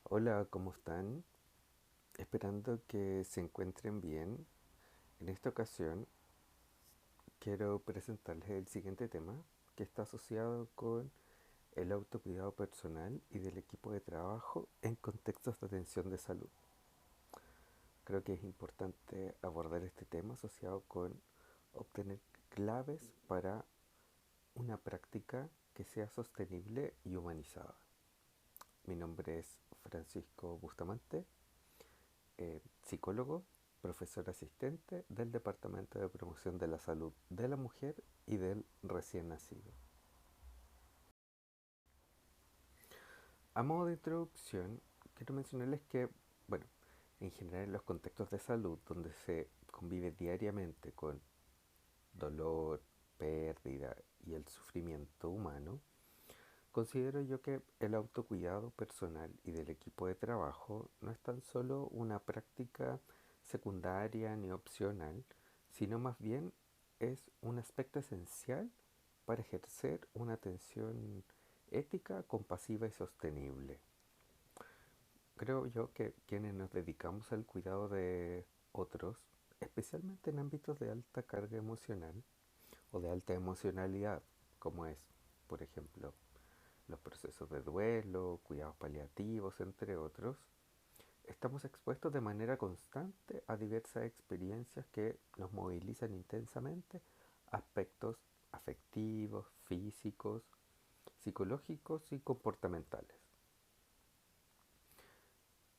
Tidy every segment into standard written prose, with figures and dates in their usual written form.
Hola, ¿cómo están? Esperando que se encuentren bien. En esta ocasión quiero presentarles el siguiente tema que está asociado con el autocuidado personal y del equipo de trabajo en contextos de atención de salud. Creo que es importante abordar este tema asociado con obtener claves para una práctica que sea sostenible y humanizada. Mi nombre es Francisco Bustamante, psicólogo, profesor asistente del Departamento de Promoción de la Salud de la Mujer y del Recién Nacido. A modo de introducción, quiero mencionarles que, bueno, en general en los contextos de salud donde se convive diariamente con dolor, pérdida y el sufrimiento humano, considero yo que el autocuidado personal y del equipo de trabajo no es tan solo una práctica secundaria ni opcional, sino más bien es un aspecto esencial para ejercer una atención ética, compasiva y sostenible. Creo yo que quienes nos dedicamos al cuidado de otros, especialmente en ámbitos de alta carga emocional o de alta emocionalidad, como es, por ejemplo, los procesos de duelo, cuidados paliativos, entre otros, estamos expuestos de manera constante a diversas experiencias que nos movilizan intensamente, aspectos afectivos, físicos, psicológicos y comportamentales.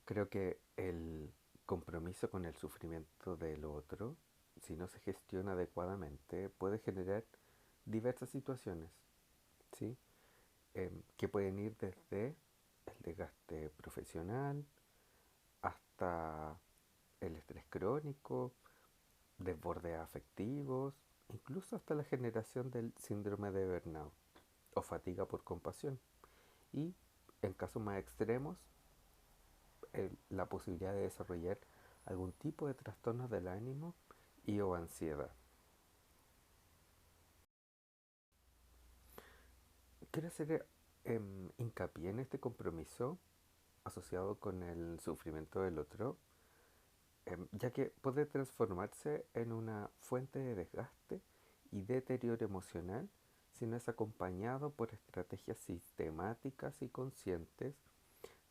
Creo que el compromiso con el sufrimiento del otro, si no se gestiona adecuadamente, puede generar diversas situaciones, ¿sí? Que pueden ir desde el desgaste profesional hasta el estrés crónico, desbordes afectivos, incluso hasta la generación del síndrome de burnout o fatiga por compasión. Y en casos más extremos, la posibilidad de desarrollar algún tipo de trastornos del ánimo y o ansiedad. Quiero hacer hincapié en este compromiso asociado con el sufrimiento del otro, ya que puede transformarse en una fuente de desgaste y deterioro emocional si no es acompañado por estrategias sistemáticas y conscientes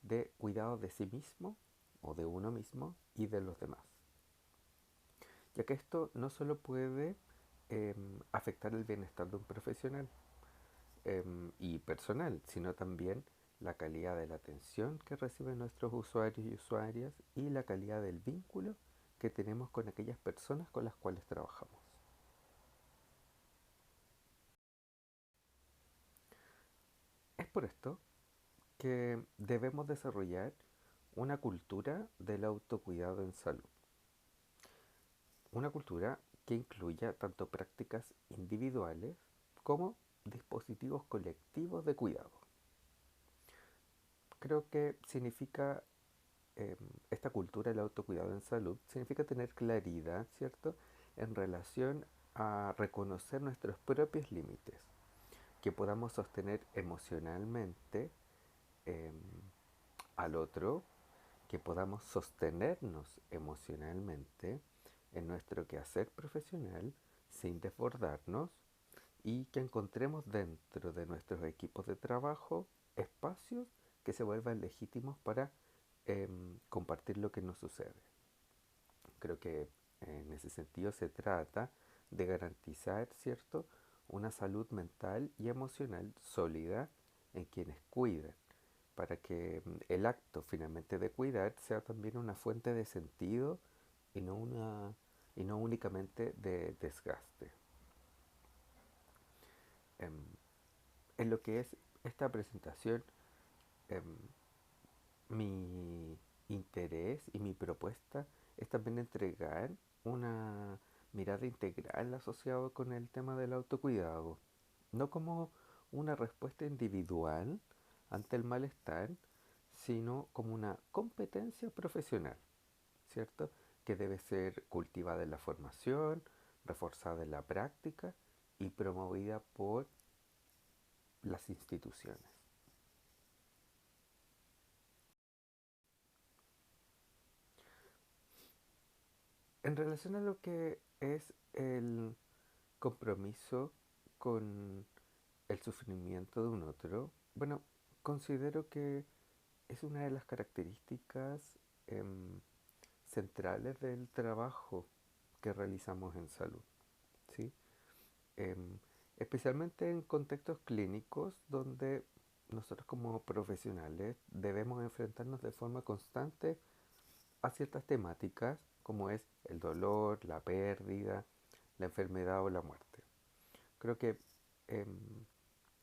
de cuidado de sí mismo o de uno mismo y de los demás. Ya que esto no solo puede afectar el bienestar de un profesional y personal, sino también la calidad de la atención que reciben nuestros usuarios y usuarias y la calidad del vínculo que tenemos con aquellas personas con las cuales trabajamos. Es por esto que debemos desarrollar una cultura del autocuidado en salud. Una cultura que incluya tanto prácticas individuales como dispositivos colectivos de cuidado. Creo que significa eh, esta cultura del autocuidado en salud, significa tener claridad, ¿cierto?, en relación a reconocer nuestros propios límites, que podamos sostener emocionalmente eh, al otro, que podamos sostenernos emocionalmente en nuestro quehacer profesional sin desbordarnos y que encontremos dentro de nuestros equipos de trabajo espacios que se vuelvan legítimos para compartir lo que nos sucede. Creo que en ese sentido se trata de garantizar, ¿cierto?, una salud mental y emocional sólida en quienes cuidan, para que el acto finalmente de cuidar sea también una fuente de sentido y no, y no únicamente de desgaste. Em, en lo que es esta presentación, em, mi interés y mi propuesta es también entregar una mirada integral asociado con el tema del autocuidado, no como una respuesta individual ante el malestar, sino como una competencia profesional, ¿cierto? Que debe ser cultivada en la formación, reforzada en la práctica y promovida por las instituciones. En relación a lo que es el compromiso con el sufrimiento de un otro, bueno, considero que es una de las características em, centrales del trabajo que realizamos en salud, ¿sí? Em, Especialmente en contextos clínicos donde nosotros como profesionales debemos enfrentarnos de forma constante a ciertas temáticas como es el dolor, la pérdida, la enfermedad o la muerte. Creo que em,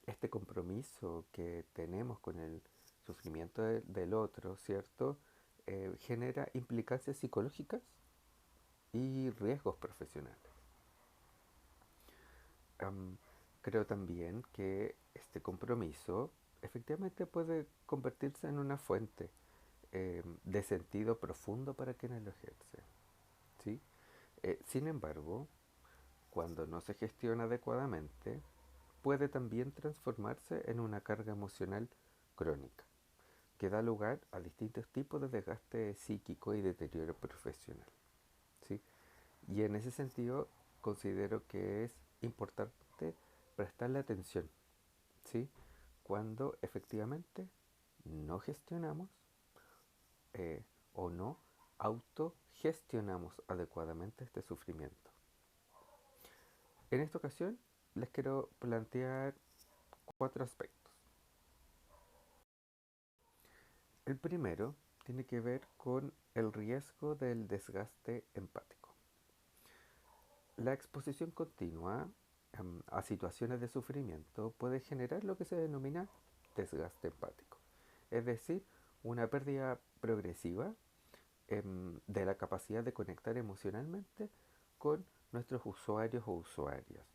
este compromiso que tenemos con el sufrimiento del otro, ¿cierto? Genera implicancias psicológicas y riesgos profesionales. Am, Creo también que este compromiso efectivamente puede convertirse en una fuente de sentido profundo para quienes lo ejercen, ¿sí? Sin embargo, cuando no se gestiona adecuadamente, puede también transformarse en una carga emocional crónica, que da lugar a distintos tipos de desgaste psíquico y deterioro profesional, ¿sí? Y en ese sentido considero que es importante prestarle atención, ¿sí? Cuando efectivamente no gestionamos eh, o no autogestionamos adecuadamente este sufrimiento. En esta ocasión les quiero plantear cuatro aspectos. El primero tiene que ver con el riesgo del desgaste empático. La exposición continua a situaciones de sufrimiento puede generar lo que se denomina desgaste empático, es decir, una pérdida progresiva de la capacidad de conectar emocionalmente con nuestros usuarios o usuarias,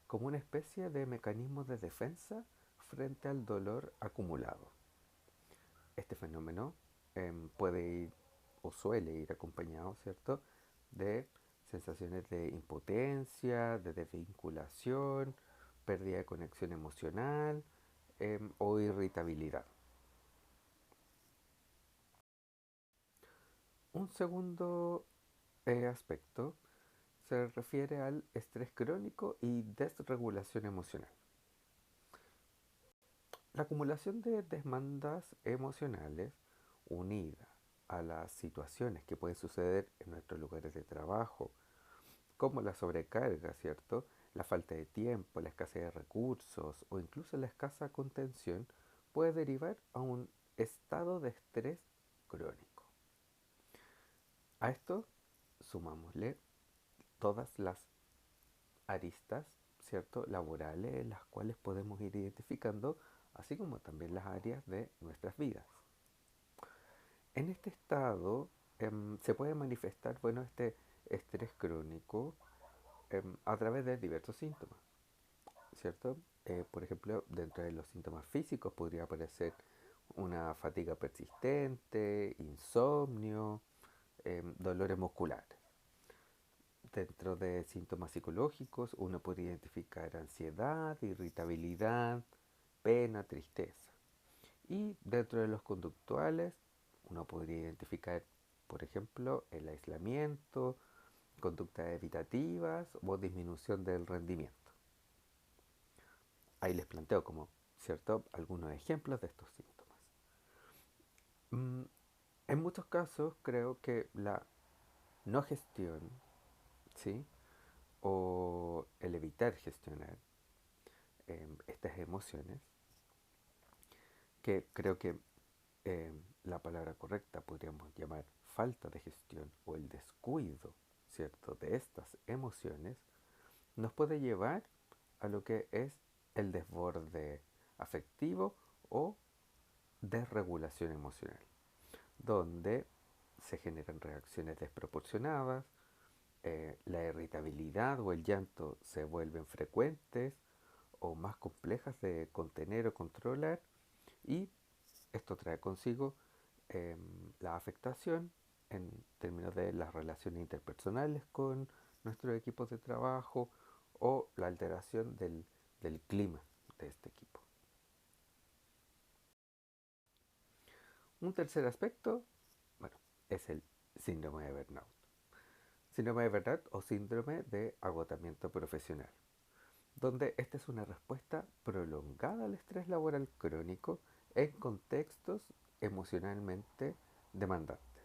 como una especie de mecanismo de defensa frente al dolor acumulado. Este fenómeno puede ir o suele ir acompañado, ¿cierto?, de sensaciones de impotencia, de desvinculación, pérdida de conexión emocional o irritabilidad. Un segundo aspecto se refiere al estrés crónico y desregulación emocional. La acumulación de demandas emocionales unida a las situaciones que pueden suceder en nuestros lugares de trabajo, como la sobrecarga, ¿cierto? La falta de tiempo, la escasez de recursos o incluso la escasa contención puede derivar a un estado de estrés crónico. A esto sumámosle todas las aristas, ¿cierto?, laborales en las cuales podemos ir identificando, así como también las áreas de nuestras vidas. En este estado se puede manifestar, bueno, este estrés crónico a través de diversos síntomas, ¿cierto? Por ejemplo, dentro de los síntomas físicos podría aparecer una fatiga persistente, insomnio, dolores musculares. Dentro de síntomas psicológicos uno puede identificar ansiedad, irritabilidad, pena, tristeza. Y dentro de los conductuales uno podría identificar, por ejemplo, el aislamiento, conductas evitativas o disminución del rendimiento. Ahí les planteo como, ¿cierto?, algunos ejemplos de estos síntomas. Mm, en muchos casos creo que la no gestión, ¿sí?, o el evitar gestionar estas emociones, que creo que la palabra correcta podríamos llamar falta de gestión o el descuido, ¿cierto?, de estas emociones, nos puede llevar a lo que es el desborde afectivo o desregulación emocional, donde se generan reacciones desproporcionadas, la irritabilidad o el llanto se vuelven frecuentes o más complejas de contener o controlar, y esto trae consigo la afectación en términos de las relaciones interpersonales con nuestros equipos de trabajo o la alteración del clima de este equipo. Un tercer aspecto, bueno, es el síndrome de burnout. Síndrome de burnout o síndrome de agotamiento profesional, donde esta es una respuesta prolongada al estrés laboral crónico en contextos emocionalmente demandantes.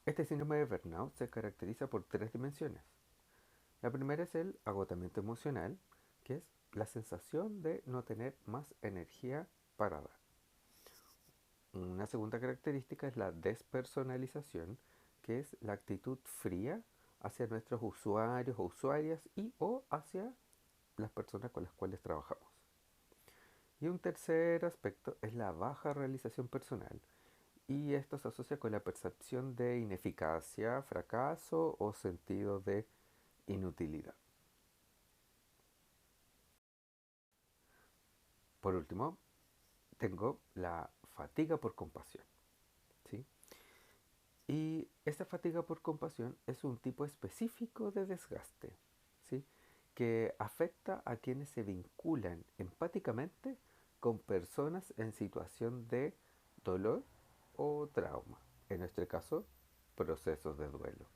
Este síndrome de burnout se caracteriza por tres dimensiones. La primera es el agotamiento emocional, que es la sensación de no tener más energía para dar. Una segunda característica es la despersonalización, que es la actitud fría hacia nuestros usuarios o usuarias y o hacia las personas con las cuales trabajamos. Y un tercer aspecto es la baja realización personal, y esto se asocia con la percepción de ineficacia, fracaso o sentido de inutilidad. Por último, tengo la fatiga por compasión, ¿sí? Y esta fatiga por compasión es un tipo específico de desgaste, ¿sí? Que afecta a quienes se vinculan empáticamente con personas en situación de dolor o trauma. En nuestro caso, procesos de duelo.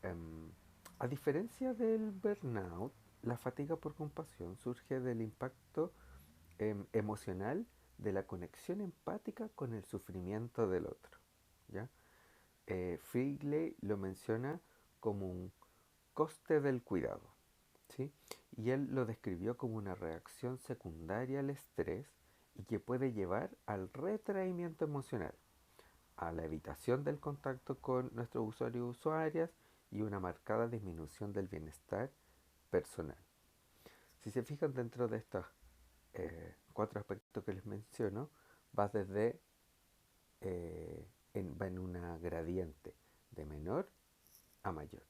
Em, a diferencia del burnout, la fatiga por compasión surge del impacto emocional de la conexión empática con el sufrimiento del otro. ¿Ya? Frigley lo menciona como un coste del cuidado, ¿sí? Y él lo describió como una reacción secundaria al estrés y que puede llevar al retraimiento emocional, a la evitación del contacto con nuestros usuarios y usuarias y una marcada disminución del bienestar personal. Si se fijan dentro de estos cuatro aspectos que les menciono, va desde va en una gradiente de menor a mayor.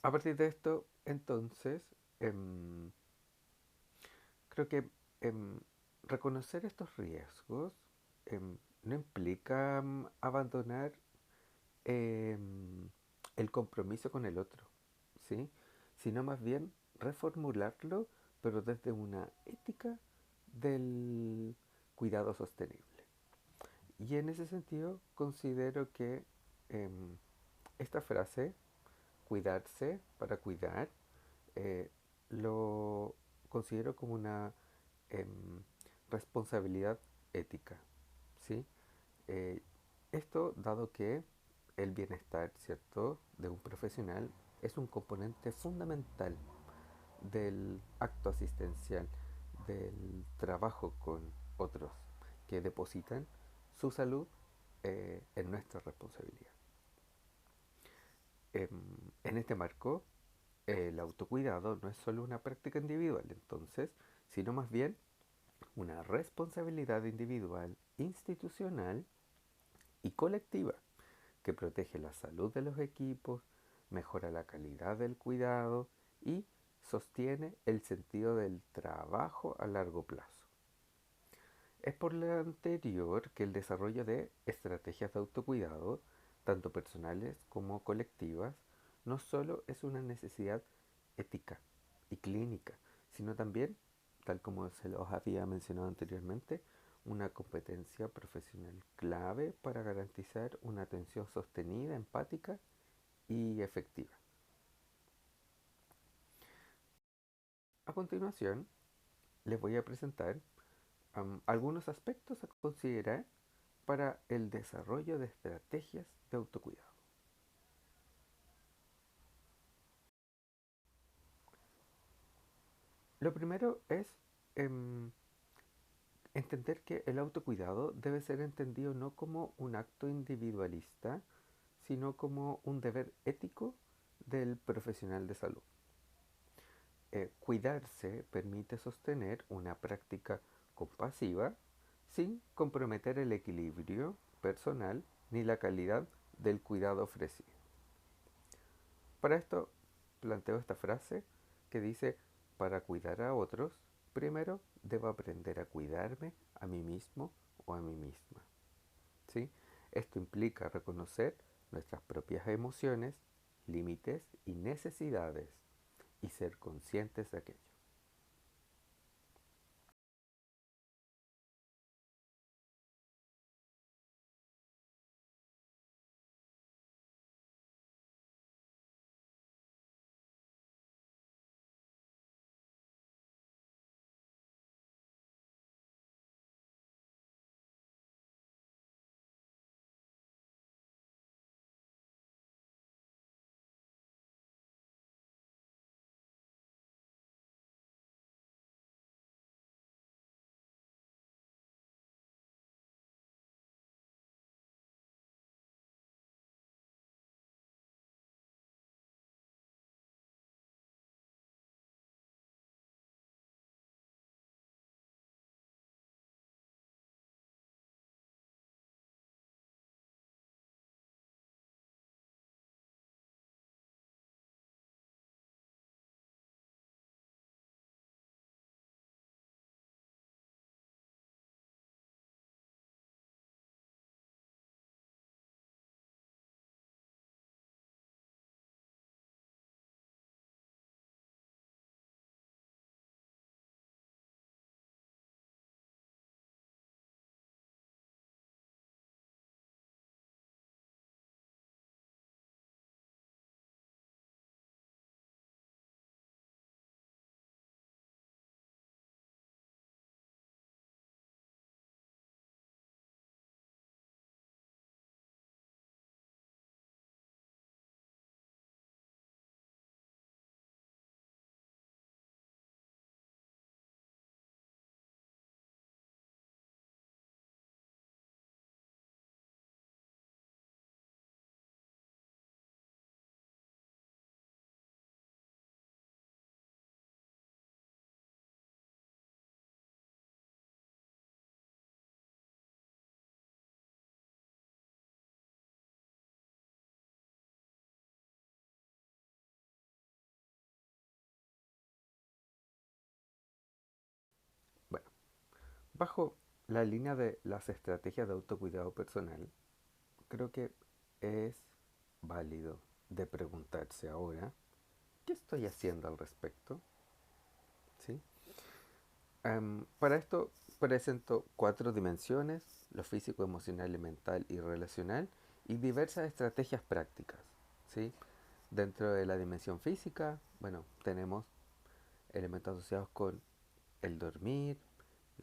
A partir de esto, entonces, creo que em, reconocer estos riesgos no implica abandonar em, el compromiso con el otro, ¿sí? Sino más bien reformularlo, pero desde una ética del cuidado sostenible. Y en ese sentido, considero que em, esta frase, cuidarse para cuidar, eh, lo considero como una em, responsabilidad ética, ¿sí? Eh, esto dado que el bienestar, ¿cierto?, de un profesional es un componente fundamental del acto asistencial, del trabajo con otros que depositan su salud en nuestra responsabilidad. En este marco, el autocuidado no es solo una práctica individual, entonces, sino más bien una responsabilidad individual, institucional y colectiva que protege la salud de los equipos, mejora la calidad del cuidado y sostiene el sentido del trabajo a largo plazo. Es por lo anterior que el desarrollo de estrategias de autocuidado, tanto personales como colectivas, no solo es una necesidad ética y clínica, sino también, tal como se los había mencionado anteriormente, una competencia profesional clave para garantizar una atención sostenida, empática y efectiva. A continuación, les voy a presentar algunos aspectos a considerar para el desarrollo de estrategias de autocuidado. Lo primero es em, entender que el autocuidado debe ser entendido no como un acto individualista, sino como un deber ético del profesional de salud. Cuidarse permite sostener una práctica compasiva sin comprometer el equilibrio personal ni la calidad del cuidado ofrecido. Para esto planteo esta frase que dice, para cuidar a otros, primero debo aprender a cuidarme a mí mismo o a mí misma. ¿Sí? Esto implica reconocer nuestras propias emociones, límites y necesidades y ser conscientes de aquello. Bajo la línea de las estrategias de autocuidado personal, creo que es válido de preguntarse ahora, ¿qué estoy haciendo al respecto? ¿Sí? Para esto presento cuatro dimensiones: lo físico, emocional, mental y relacional, y diversas estrategias prácticas. ¿Sí? Dentro de la dimensión física, bueno, tenemos elementos asociados con el dormir,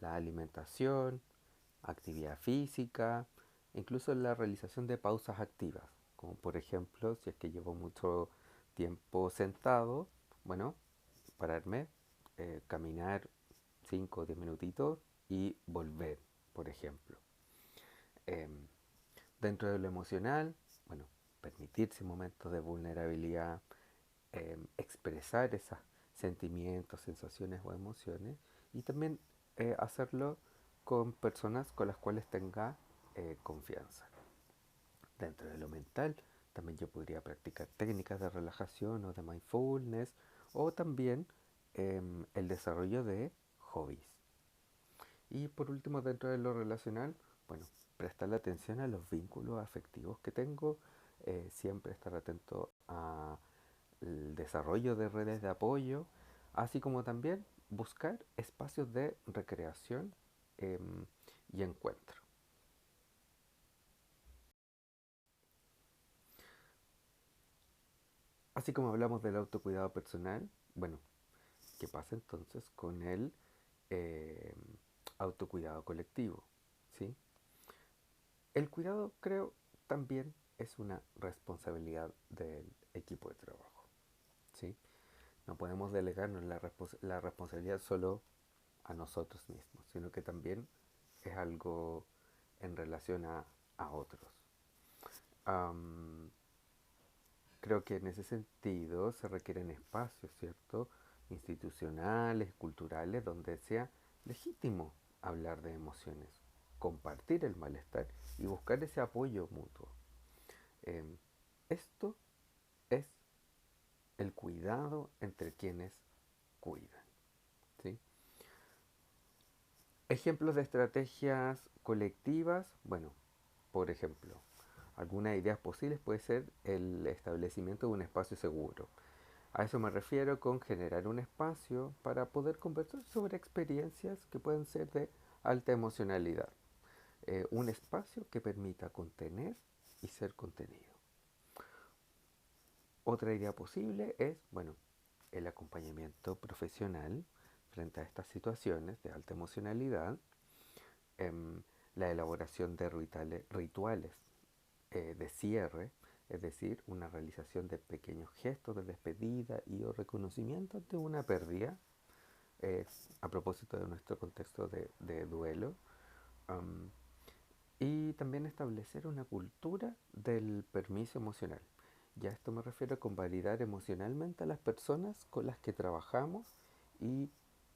la alimentación, actividad física, incluso la realización de pausas activas, como por ejemplo, si es que llevo mucho tiempo sentado, bueno, pararme, caminar 5 o 10 minutitos y volver, por ejemplo. Em, Dentro de lo emocional, bueno, permitirse momentos de vulnerabilidad, expresar esos sentimientos, sensaciones o emociones, y también hacerlo con personas con las cuales tenga confianza. Dentro de lo mental, también yo podría practicar técnicas de relajación o de mindfulness, o también el desarrollo de hobbies. Y por último, dentro de lo relacional, bueno, prestarle atención a los vínculos afectivos que tengo, siempre estar atento al desarrollo de redes de apoyo, así como también buscar espacios de recreación em, y encuentro. Así como hablamos del autocuidado personal, bueno, ¿qué pasa entonces con el eh, autocuidado colectivo? ¿Sí? El cuidado, creo, también es una responsabilidad del equipo de trabajo. ¿Sí? No podemos delegarnos la responsabilidad solo a nosotros mismos, sino que también es algo en relación a otros. Am, Creo que en ese sentido se requieren espacios, ¿cierto? Institucionales, culturales, donde sea legítimo hablar de emociones, compartir el malestar y buscar ese apoyo mutuo. Em, Esto es el cuidado entre quienes cuidan. ¿Sí? Ejemplos de estrategias colectivas, bueno, por ejemplo, algunas ideas posibles puede ser el establecimiento de un espacio seguro. A eso me refiero con generar un espacio para poder conversar sobre experiencias que pueden ser de alta emocionalidad. Un espacio que permita contener y ser contenido. Otra idea posible es, bueno, el acompañamiento profesional frente a estas situaciones de alta emocionalidad, em, la elaboración de rituales de cierre, es decir, una realización de pequeños gestos de despedida y o reconocimiento ante una pérdida, eh, a propósito de nuestro contexto de duelo, um, y también establecer una cultura del permiso emocional. Ya a esto me refiero con validar emocionalmente a las personas con las que trabajamos y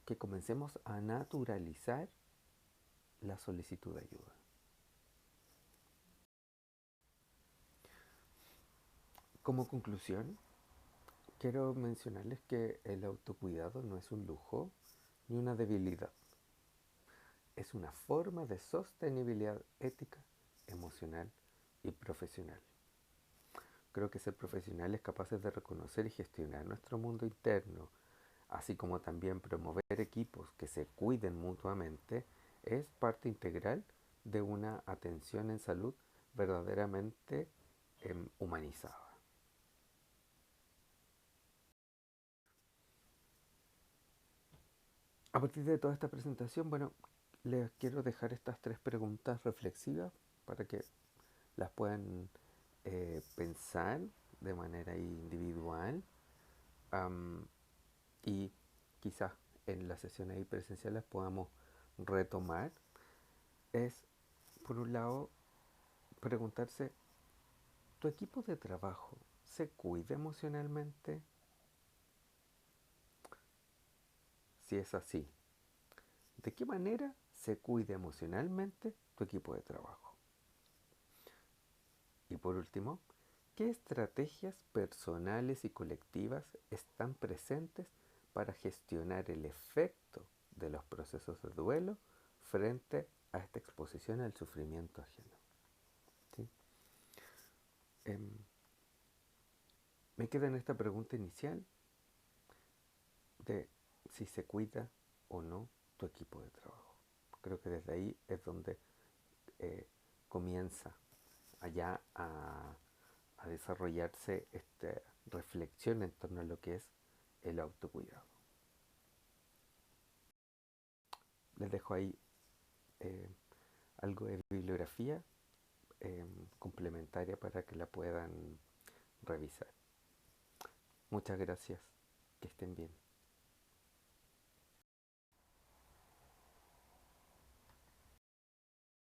que comencemos a naturalizar la solicitud de ayuda. Como conclusión, quiero mencionarles que el autocuidado no es un lujo ni una debilidad, es una forma de sostenibilidad ética, emocional y profesional. Creo que ser profesionales capaces de reconocer y gestionar nuestro mundo interno, así como también promover equipos que se cuiden mutuamente, es parte integral de una atención en salud verdaderamente humanizada. A partir de toda esta presentación, bueno, les quiero dejar estas tres preguntas reflexivas para que las puedan pensar de manera individual, am, y quizás en las sesiones presenciales podamos retomar. Es, por un lado, preguntarse, ¿tu equipo de trabajo se cuida emocionalmente? Si es así, ¿de qué manera se cuida emocionalmente tu equipo de trabajo? Y por último, ¿qué estrategias personales y colectivas están presentes para gestionar el efecto de los procesos de duelo frente a esta exposición al sufrimiento ajeno. ¿Sí? Em, Me queda en esta pregunta inicial de si se cuida o no tu equipo de trabajo. Creo que desde ahí es donde eh, comienza allá a desarrollarse esta reflexión en torno a lo que es el autocuidado. Les dejo ahí eh, algo de bibliografía complementaria para que la puedan revisar. Muchas gracias, que estén bien.